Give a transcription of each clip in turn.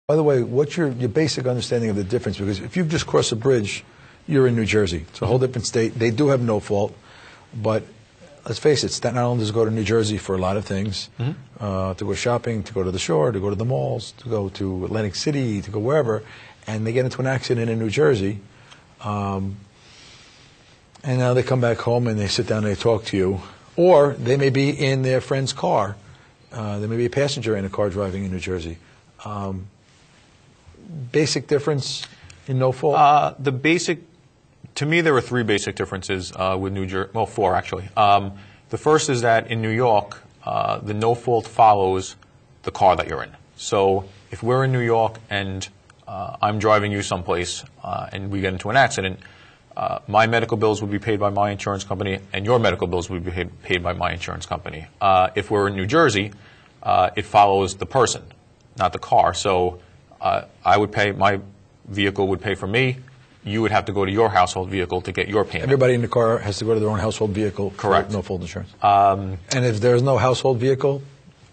By the way, what's your basic understanding of the difference? Because if you've just crossed a bridge, you're in New Jersey. It's a whole different state. They do have no fault, but let's face it, Staten Islanders go to New Jersey for a lot of things, to go shopping, to go to the shore, to go to the malls, to go to Atlantic City, to go wherever, and they get into an accident in New Jersey, and now they come back home and they sit down and they talk to you, or they may be in their friend's car. There may be a passenger in a car driving in New Jersey. Basic difference in no fault? To me, there are three basic differences with New Jersey. Well, four actually. The first is that in New York, the no fault follows the car that you're in. So if we're in New York and I'm driving you someplace and we get into an accident, my medical bills would be paid by my insurance company and your medical bills would be paid by my insurance company. If we're in New Jersey, it follows the person, not the car. So I would pay, my vehicle would pay for me. You would have to go to your household vehicle to get your payment. Everybody in the car has to go to their own household vehicle. Correct. For no fault insurance. And if there's no household vehicle,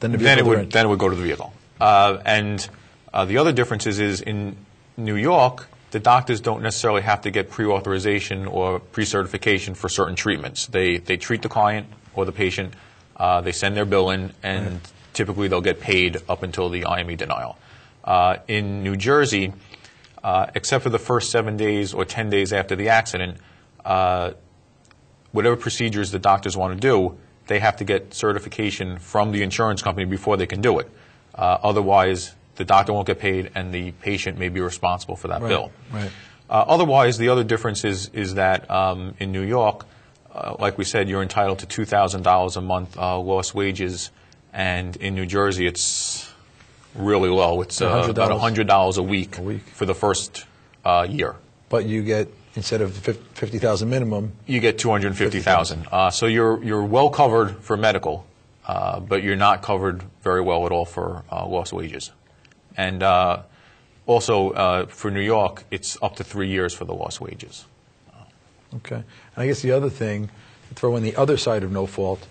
then the vehicle then it would go to the vehicle. And the other difference is in New York, the doctors don't necessarily have to get pre-authorization or pre-certification for certain treatments. They treat the client or the patient, they send their bill in, and typically they'll get paid up until the IME denial. In New Jersey, except for the first 7 days or 10 days after the accident, whatever procedures the doctors want to do, they have to get certification from the insurance company before they can do it. Otherwise, the doctor won't get paid and the patient may be responsible for that bill. Right. Otherwise, the other difference is that in New York, like we said, you're entitled to $2,000 a month lost wages, and in New Jersey, it's really low. It's about $100 a week for the first year. But you get, instead of $50,000 minimum, you get $250,000. So you're well covered for medical, but you're not covered very well at all for lost wages. And also for New York, it's up to 3 years for the lost wages. Okay. And I guess the other thing to throw in the other side of no fault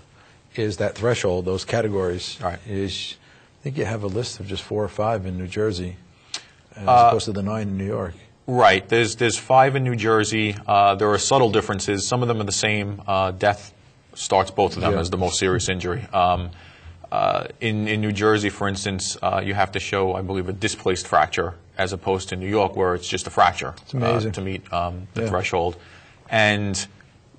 is that threshold, those categories. Right. Is, I think you have a list of just 4 or 5 in New Jersey, as opposed to the 9 in New York. Right. There's 5 in New Jersey. There are subtle differences. Some of them are the same. Death starts both of them as the most serious injury. In New Jersey, for instance, you have to show, I believe, a displaced fracture, as opposed to New York, where it's just a fracture to meet the threshold. And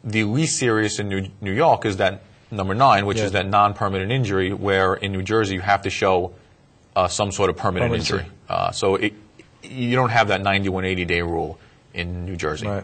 the least serious in New York is that number 9, which is that non-permanent injury, where in New Jersey you have to show some sort of permanent injury. So you don't have that 90-180-day rule in New Jersey. Right.